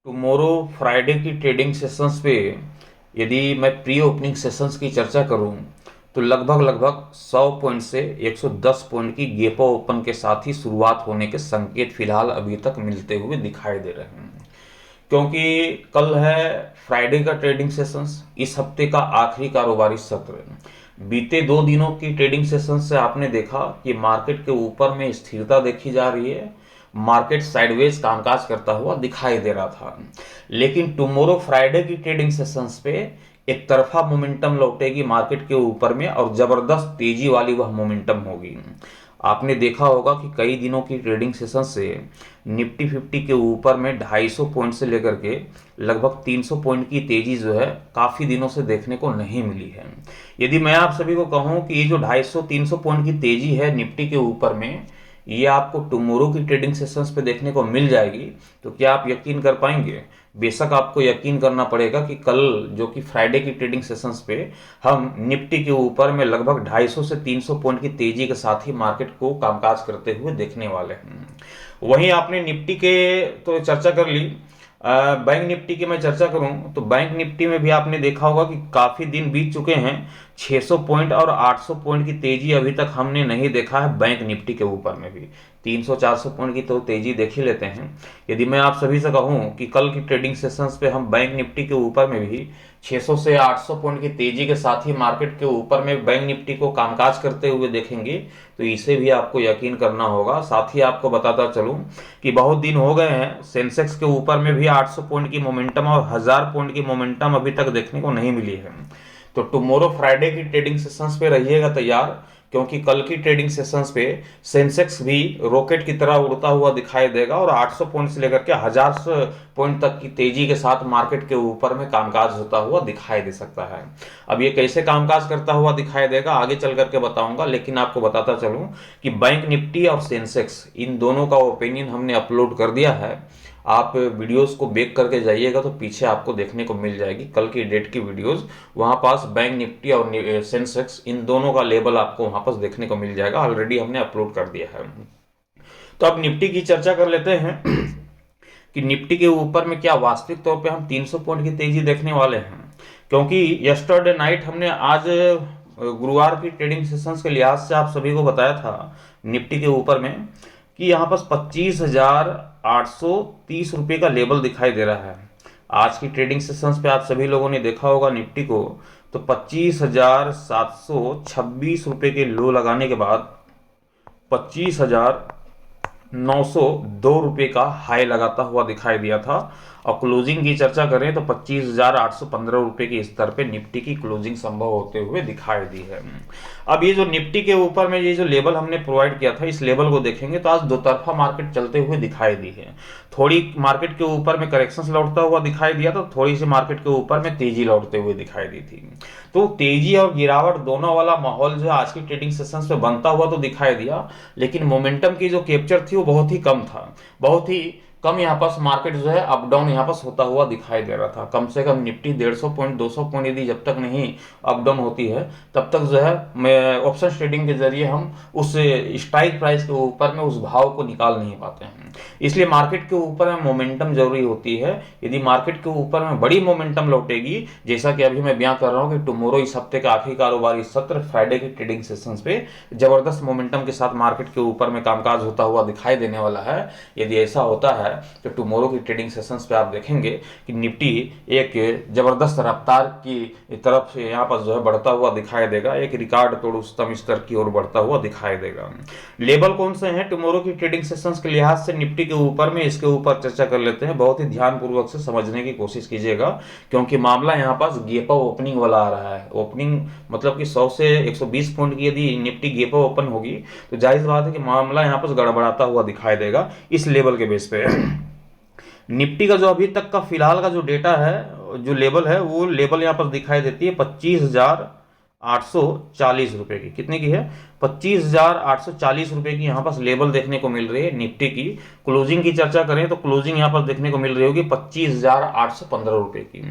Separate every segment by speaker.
Speaker 1: Tomorrow Friday की trading sessions पे यदि मैं प्री ओपनिंग सेशंस की चर्चा करूं तो लगभग लगभग 100 पॉइंट से 110 पॉइंट की गैप ओपन के साथ ही शुरुआत होने के संकेत फिलहाल अभी तक मिलते हुए दिखाई दे रहे हैं। क्योंकि कल है फ्राइडे का ट्रेडिंग सेशंस, इस हफ्ते का आखिरी कारोबारी सत्र। बीते 2 दिनों की ट्रेडिंग सेशन से आपने देखा कि मार्केट के ऊपर में स्थिरता देखी जा रही है। मार्केट साइडवेज कामकाज करता हुआ दिखाई दे रहा था, लेकिन टुमारो फ्राइडे की ट्रेडिंग सेशंस पे एक तरफा मोमेंटम लौटेगी मार्केट के ऊपर में और जबरदस्त तेजी वाली वह मोमेंटम होगी। आपने देखा होगा कि कई दिनों की ट्रेडिंग सेशन से निफ्टी 50 के ऊपर में 250 पॉइंट से लेकर के लगभग 300 पॉइंट की तेजी जो है काफ़ी दिनों से देखने को नहीं मिली है। यदि मैं आप सभी को कहूं कि ये जो 250-300 पॉइंट की तेजी है निफ्टी के ऊपर में, ये आपको टुमारो की ट्रेडिंग सेशंस पे देखने को मिल जाएगी, तो क्या आप यकीन कर पाएंगे? बेशक आपको यकीन करना पड़ेगा कि कल जो कि फ्राइडे की ट्रेडिंग सेशंस पे हम निफ्टी के ऊपर में लगभग 250 से 300 पॉइंट की तेजी के साथ ही मार्केट को कामकाज करते हुए देखने वाले हैं। वहीं आपने निफ्टी के तो चर्चा कर ली। बैंक निफ्टी की मैं चर्चा करूं तो बैंक निफ्टी में भी आपने देखा होगा कि काफी दिन बीत चुके हैं। 600 पॉइंट और 800 पॉइंट की तेजी अभी तक हमने नहीं देखा है बैंक निफ्टी के ऊपर में भी। 300-400 पॉइंट की तो तेजी देख ही लेते हैं। यदि मैं आप सभी से कहूं कि कल की ट्रेडिंग सेशंस पे हम बैंक निफ्टी के ऊपर में भी 600 से 800 पॉइंट की तेजी के साथ ही मार्केट के ऊपर में बैंक निफ्टी को कामकाज करते हुए देखेंगे, तो इसे भी आपको यकीन करना होगा। साथ ही आपको बताता चलूं कि बहुत दिन हो गए हैं सेंसेक्स के ऊपर में भी 800 पॉइंट की मोमेंटम और 1000 पॉइंट की मोमेंटम अभी तक देखने को नहीं मिली है। तो टुमारो फ्राइडे की ट्रेडिंग सेशंस पे रहिएगा तैयार, क्योंकि कल की ट्रेडिंग सेशंस पे सेंसेक्स भी रॉकेट की तरह उड़ता हुआ दिखाई देगा और 800 पॉइंट से लेकर के 1000 पॉइंट तक की तेजी के साथ मार्केट के ऊपर में कामकाज होता हुआ दिखाई दे सकता है। अब ये कैसे कामकाज करता हुआ दिखाई देगा आगे चल करके बताऊंगा, लेकिन आपको बताता चलूं कि बैंक निफ्टी और सेंसेक्स इन दोनों का ओपिनियन हमने अपलोड कर दिया है। आप वीडियोस को बैक करके जाइएगा तो पीछे आपको देखने को मिल जाएगी कल की डेट की वीडियोस। वहां पास बैंक निफ्टी और सेंसेक्स इन दोनों का लेवल आपको वहां पास देखने को मिल जाएगा, ऑलरेडी हमने अपलोड कर दिया है। तो अब निफ्टी की चर्चा कर लेते हैं कि निफ्टी के ऊपर में क्या वास्तविक तौर पे हम 300 पॉइंट की तेजी देखने वाले हैं। क्योंकि यस्टरडे नाइट हमने आज गुरुवार की ट्रेडिंग सेशंस के लिहाज से आप सभी को बताया था निफ्टी के ऊपर में कि यहाँ पास 25,830 रुपये का लेवल दिखाई दे रहा है। आज की ट्रेडिंग सेशंस पे आप सभी लोगों ने देखा होगा निफ्टी को, तो 25,726 रुपये के लो लगाने के बाद 25,902 रुपये का हाई लगाता हुआ दिखाई दिया था। और क्लोजिंग की चर्चा करें तो 25,815 रुपये के स्तर पे निफ्टी की क्लोजिंग संभव होते हुए दिखाई दी है। अब ये जो निफ्टी के ऊपर में ये जो लेवल हमने प्रोवाइड किया था, इस लेवल को देखेंगे तो आज दो तरफा मार्केट चलते हुए दिखाई दी है। थोड़ी मार्केट के ऊपर में करेक्शंस लौटता हुआ दिखाई दिया, तो थोड़ी सी मार्केट के ऊपर में तेजी लौटते हुए दिखाई दी थी। तो तेजी और गिरावट दोनों वाला माहौल जो आज की ट्रेडिंग सेशंस पे बनता हुआ तो दिखाई दिया, लेकिन मोमेंटम की जो कैप्चर थी वो बहुत ही कम था। बहुत ही कम यहाँ पास मार्केट जो है अप डाउन यहाँ पास होता हुआ दिखाई दे रहा था। कम से कम निफ्टी 150 पॉइंट 200 पॉइंट यदि जब तक नहीं अप डाउन होती है, तब तक जो है मैं ऑप्शन ट्रेडिंग के जरिए हम उस स्ट्राइक प्राइस के ऊपर में उस भाव को निकाल नहीं पाते हैं। इसलिए मार्केट के ऊपर में मोमेंटम जरूरी होती है। यदि मार्केट के ऊपर में बड़ी मोमेंटम लौटेगी, जैसा कि अभी मैं बयां कर रहा हूं कि टुमारो इस हफ्ते का आखिरी कारोबारी सत्र फ्राइडे की ट्रेडिंग सेशंस पे जबरदस्त मोमेंटम के साथ मार्केट के ऊपर में कामकाज होता हुआ दिखाई देने वाला है। यदि ऐसा होता है तो टुमारो की ट्रेडिंग सेशंस पे आप देखेंगे कि निफ्टी एक जबरदस्त रफ्तार की तरफ से यहाँ पर जो है बढ़ता हुआ दिखाई देगा, एक रिकॉर्ड तोड़ उच्चतम स्तर की ओर बढ़ता हुआ दिखाई देगा। लेवल कौन से हैं टुमारो की ट्रेडिंग सेशंस के लिहाज से निफ्टी के ऊपर में, इसके ऊपर चर्चा कर लेते हैं। बहुत ही ध्यानपूर्वक से समझने की कोशिश कीजिएगा, क्योंकि मामला यहाँ पास गेप अप ओपनिंग वाला आ रहा है। ओपनिंग मतलब कि 100 से 120 पॉइंट की यदि निफ्टी गेप अप ओपन होगी तो जाहिर बात है कि मामला यहाँ पर गड़बड़ाता हुआ दिखाई देगा इस लेवल के बेस पे। निफ्टी का जो अभी तक का फिलहाल का जो डेटा है, जो लेवल है, वो लेवल यहाँ पर दिखाई देती है 25,840 रुपए की। कितने की है? 25,840 रुपए की यहाँ पर लेवल देखने को मिल रही है निफ्टी की। क्लोजिंग की चर्चा करें तो क्लोजिंग यहाँ पर देखने को मिल रही होगी 25,815 रुपए की।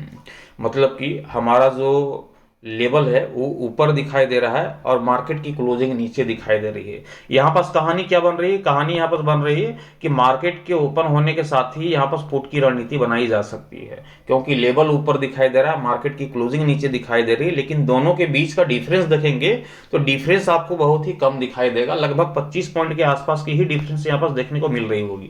Speaker 1: मतलब कि हमारा जो लेवल है वो ऊपर दिखाई दे रहा है और मार्केट की क्लोजिंग नीचे दिखाई दे रही है। यहाँ पास कहानी क्या बन रही है? कहानी यहाँ पास बन रही है कि मार्केट के ओपन होने के साथ ही यहाँ पास पुट की रणनीति बनाई जा सकती है, क्योंकि लेवल ऊपर दिखाई दे रहा है, मार्केट की क्लोजिंग नीचे दिखाई दे रही है, लेकिन दोनों के बीच का डिफरेंस देखेंगे तो डिफरेंस आपको बहुत ही कम दिखाई देगा। लगभग 25 पॉइंट के आसपास की ही डिफरेंस यहाँ पास देखने को मिल रही होगी।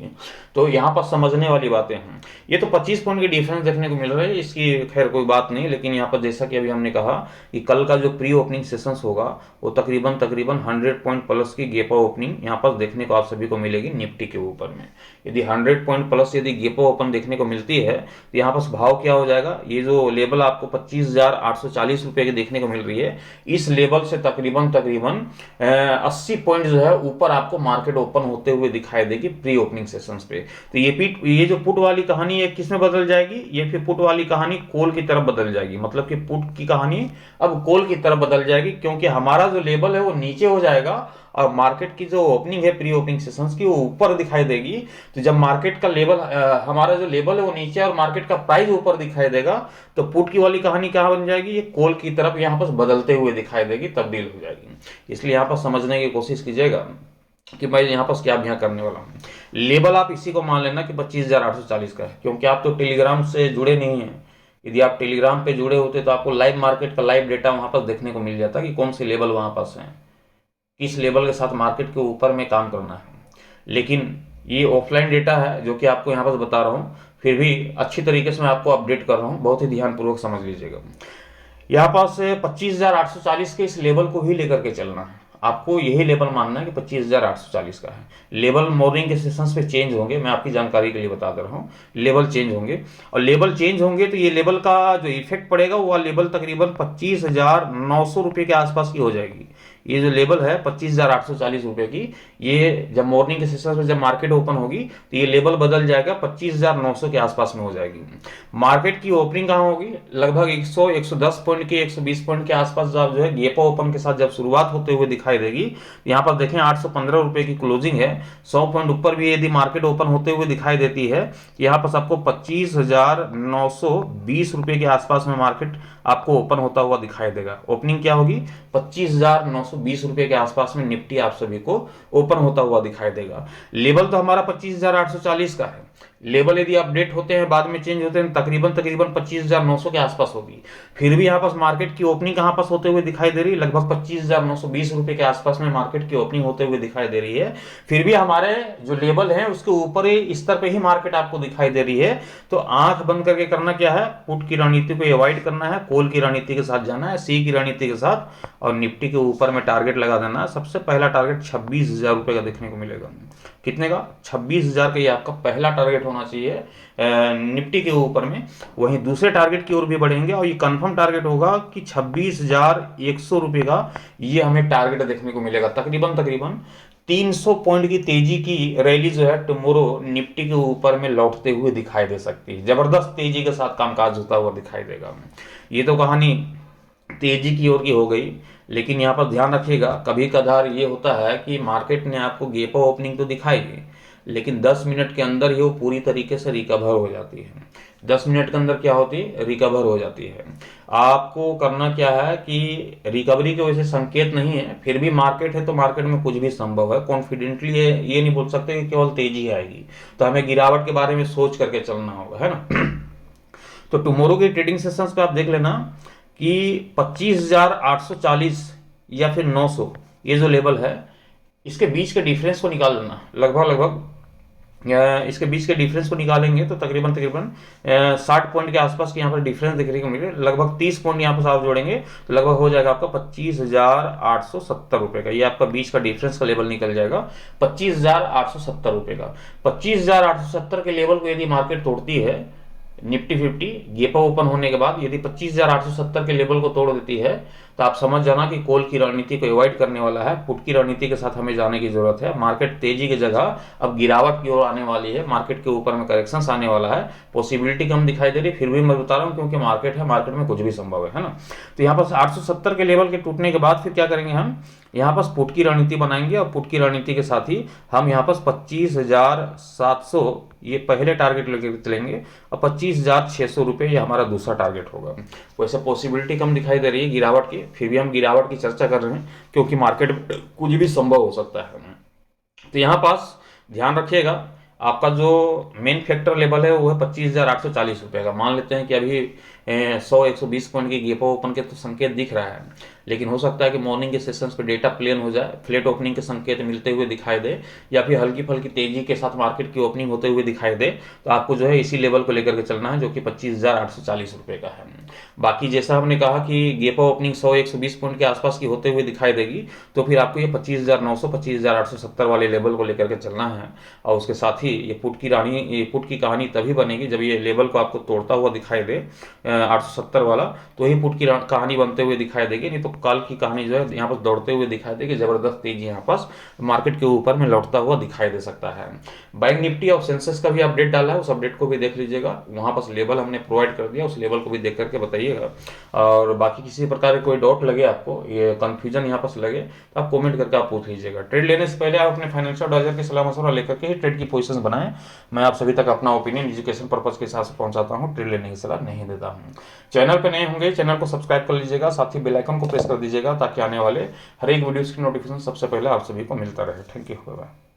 Speaker 1: तो यहाँ पर समझने वाली बातें हैं। ये तो 25 पॉइंट की डिफरेंस देखने को मिल रहा है, इसकी खैर कोई बात नहीं, लेकिन यहाँ पर जैसा कि अभी हमने कहा कि कल का जो प्री ओपनिंग सेशंस होगा वो तकरीबन 100 पॉइंट प्लस की गैप ओपनिंग यहाँ पर देखने को आप सभी को मिलेगी निफ्टी के ऊपर में। यदि 100 पॉइंट प्लस यदि गैप ओपन देखने को मिलती है तो यहाँ पर भाव क्या हो जाएगा? ये जो लेवल आपको 25,840 रुपये की देखने को मिल रही है, इस लेवल से तकरीबन 80 पॉइंट जो है ऊपर आपको मार्केट ओपन होते हुए दिखाई देगी प्री ओपनिंग सेशंस पे। तो ये जो पुट वाली कहानी है किस में बदल जाएगी? ये फिर पुट वाली कहानी कॉल की तरफ बदल जाएगी, मतलब कि पुट की कहानी अब कॉल की तरफ बदल जाएगी, क्योंकि हमारा जो लेवल है वो नीचे हो जाएगा और मार्केट की जो ओपनिंग है प्री ओपनिंग सेशंस की वो ऊपर दिखाई देगी। तो जब मार्केट का लेवल हमारा जो लेवल है वो नीचे और मार्केट का प्राइस ऊपर दिखाई देगा, तो पुट की वाली कहानी क्या बन जाएगी? ये कॉल की तरफ यहाँ पर बदलते हुए दिखाई देगी, तब्दील हो जाएगी। इसलिए यहाँ पर समझने की कोशिश कीजिएगा कि मैं यहाँ पर क्या अभ्यास करने वाला हूँ। लेवल आप इसी को मान लेना कि 25,840 का है, क्योंकि आप तो टेलीग्राम से जुड़े नहीं हैं। यदि आप टेलीग्राम पे जुड़े होते तो आपको लाइव मार्केट का लाइव डेटा वहां पर देखने को मिल जाता कि कौन से लेवल वहां पास हैं, किस लेवल के साथ मार्केट के ऊपर में काम करना है। लेकिन ये ऑफलाइन डेटा है जो कि आपको यहाँ पर बता रहा हूँ, फिर भी अच्छी तरीके से मैं आपको अपडेट कर रहा हूँ, बहुत ही ध्यानपूर्वक समझ लीजिएगा। यहाँ पास 25,840 के इस लेवल को ही लेकर के चलना है, आपको यही लेवल मानना है कि 25,840 का है। लेवल मॉर्निंग के सेशंस पे चेंज होंगे, मैं आपकी जानकारी के लिए बता दे रहा हूँ, लेवल चेंज होंगे, और लेवल चेंज होंगे तो ये लेवल का जो इफेक्ट पड़ेगा वो लेवल तकरीबन 25,900 रुपये के आसपास की हो जाएगी। ये जो लेवल है 25,840 रुपये की, ये जब मॉर्निंग के सेशन में जब मार्केट ओपन होगी तो ये लेवल बदल जाएगा, 25,900 के आसपास में हो जाएगी। मार्केट की ओपनिंग कहाँ होगी? लगभग 100 110 पॉइंट के 120 पॉइंट के आसपास जब जो है गैप ओपन के साथ जब शुरुआत होते हुए दिखाई देगी। यहाँ पर देखें 815 रुपये की क्लोजिंग है, 100 पॉइंट ऊपर भी यदि मार्केट ओपन होते हुए दिखाई देती है, यहाँ पर आपको 25,920 रुपये के आसपास में मार्केट आपको ओपन होता हुआ दिखाई देगा। ओपनिंग क्या होगी? 25,920 रुपये के आसपास में निफ्टी आप सभी को ओपन होता हुआ दिखाई देगा। लेवल तो हमारा 25,840 का है, लेवल यदि अपडेट होते हैं बाद में चेंज होते हैं तकरीबन 25,900 के आसपास होगी। फिर भी यहाँ पास मार्केट की ओपनिंग कहाँ पास होते हुए दिखाई दे रही है? लगभग 25,920 रुपये के आसपास में मार्केट की ओपनिंग होते हुए दिखाई दे रही है। फिर भी हमारे जो लेवल है उसके ऊपर ही स्तर पे ही मार्केट आपको दिखाई दे रही है। तो आंख बंद करके करना क्या है? पुट की रणनीति को अवॉइड करना है, कॉल की रणनीति के साथ जाना है, सी की रणनीति के साथ, और निफ्टी के ऊपर में टारगेट लगा देना है। सबसे पहला टारगेट 26,000 रुपये का देखने को मिलेगा। कितने का? 26,000 का ये आपका पहला टारगेट होना चाहिए निफ्टी के ऊपर में। वहीं दूसरे टारगेट की ओर भी बढ़ेंगे और ये कंफर्म टारगेट होगा कि 26,100 रुपये का ये हमें टारगेट देखने को मिलेगा। तकरीबन 300 पॉइंट की तेजी की रैली जो है टुमारो निफ्टी के ऊपर में लौटते हुए दिखाई दे सकती है। जबरदस्त तेजी के साथ कामकाज होता हुआ दिखाई देगा। ये तो कहानी तेजी की ओर की हो गई, लेकिन यहाँ पर ध्यान रखिएगा कभी कभार ये होता है कि मार्केट ने आपको गैप ओपनिंग तो दिखाई, लेकिन 10 मिनट के अंदर ही वो पूरी तरीके से रिकवर हो जाती है। 10 मिनट के अंदर क्या होती है? रिकवर हो जाती है। आपको करना क्या है कि रिकवरी के वजह से संकेत नहीं है, फिर भी मार्केट है तो मार्केट में कुछ भी संभव है। कॉन्फिडेंटली ये नहीं बोल सकते कि केवल तेजी आएगी, तो हमें गिरावट के बारे में सोच करके चलना होगा, है ना। तो टुमारो की ट्रेडिंग सेशंस पे आप देख लेना कि 25,840 या फिर 900 ये जो लेवल है इसके बीच के डिफरेंस को निकाल लेना। लगभग इसके बीच के डिफरेंस को निकालेंगे तो तकरीबन 60 पॉइंट के आसपास की यहाँ पर डिफरेंस देखने को मिले। लगभग 30 पॉइंट यहाँ पर आप जोड़ेंगे तो लगभग हो जाएगा आपका 25,870 रुपये का। ये आपका बीच का डिफरेंस का लेवल निकल जाएगा 25,870 रुपये का। 25,870 के लेवल को यदि मार्केट तोड़ती है, निफ्टी 50 गैप ओपन होने के बाद यदि 25,870 के लेवल को तोड़ देती है, तो आप समझ जाना कि कॉल की रणनीति को अवॉइड करने वाला है, पुट की रणनीति के साथ हमें जाने की जरूरत है। मार्केट तेजी की जगह अब गिरावट की ओर आने वाली है, मार्केट के ऊपर में करेक्शन आने वाला है, पॉसिबिलिटी कम दिखाई दे रही, फिर भी मैं बता रहा हूँ क्योंकि मार्केट है, मार्केट में कुछ भी संभव है ना। तो यहाँ पर 870 के लेवल के टूटने के बाद फिर क्या करेंगे, हम यहाँ पर पुट की रणनीति बनाएंगे और पुट की रणनीति के साथ ही हम यहाँ पर 25,700 ये पहले टारगेट लेकर चलेंगे और 25,600 रुपये ये हमारा दूसरा टारगेट होगा। वैसे पॉसिबिलिटी कम दिखाई दे रही है गिरावट की, फिर भी हम गिरावट की चर्चा कर रहे हैं क्योंकि मार्केट में कुछ भी संभव हो सकता है। तो यहाँ पास ध्यान रखिएगा, आपका जो मेन फैक्टर लेवल है वो है 25,840 रुपये का। मान लेते हैं कि अभी 100-120 पॉइंट की गैप ओपन के तो संकेत दिख रहा है, लेकिन हो सकता है कि मॉर्निंग के सेशंस पे डेटा प्लेन हो जाए, फ्लैट ओपनिंग के संकेत मिलते हुए दिखाई दे, या फिर हल्की फल्की तेजी के साथ मार्केट की ओपनिंग होते हुए दिखाई दे, तो आपको जो है इसी लेवल को लेकर के चलना है जो कि 25,840 रुपये का है। बाकी जैसा हमने कहा कि गैप ओपनिंग 100-120 पॉइंट के आसपास की होते हुए दिखाई देगी, तो फिर आपको ये 25,900 25,870 वाले लेवल को लेकर के चलना है। और उसके साथ ही ये पुट की कहानी तभी बनेगी जब ये लेवल को आपको तोड़ता हुआ दिखाई दे 870 वाला, तो ही पुट की कहानी बनते हुए दिखाई देगी, नहीं तो कल की कहानी जो है यहाँ पर दौड़ते हुए दिखाई देगी, जबरदस्त तेजी यहाँ पास मार्केट के ऊपर में लौटता हुआ दिखाई दे सकता है। बैंक निफ्टी और सेंसेक्स का भी अपडेट डाला है, उस अपडेट को भी देख लीजिएगा, वहाँ पास लेवल हमने प्रोवाइड कर दिया, उस लेवल को भी देख करके बताइएगा। और बाकी किसी प्रकार के कोई डाउट लगे आपको, ये कंफ्यूजन यहाँ पास लगे, तो आप कमेंट करके आप पूछ लीजिएगा। ट्रेड लेने से पहले आप अपने फाइनेंशियल एडवाइजर की सलाह मशवरा लेकर के ही ट्रेड की पोजीशन बनाएं। मैं आप सभी तक अपना ओपिनियन एजुकेशन पर्पज के हिसाब से पहुंचाता हूं, ट्रेड लेने की सलाह नहीं देता हूं। चैनल पे नए होंगे, चैनल को सब्सक्राइब कर लीजिएगा, साथ ही बेल आइकन को प्रेस कर दीजिएगा ताकि आने वाले हर एक वीडियोस की नोटिफिकेशन सबसे पहले आप सभी को मिलता रहे। Thank you. Bye bye.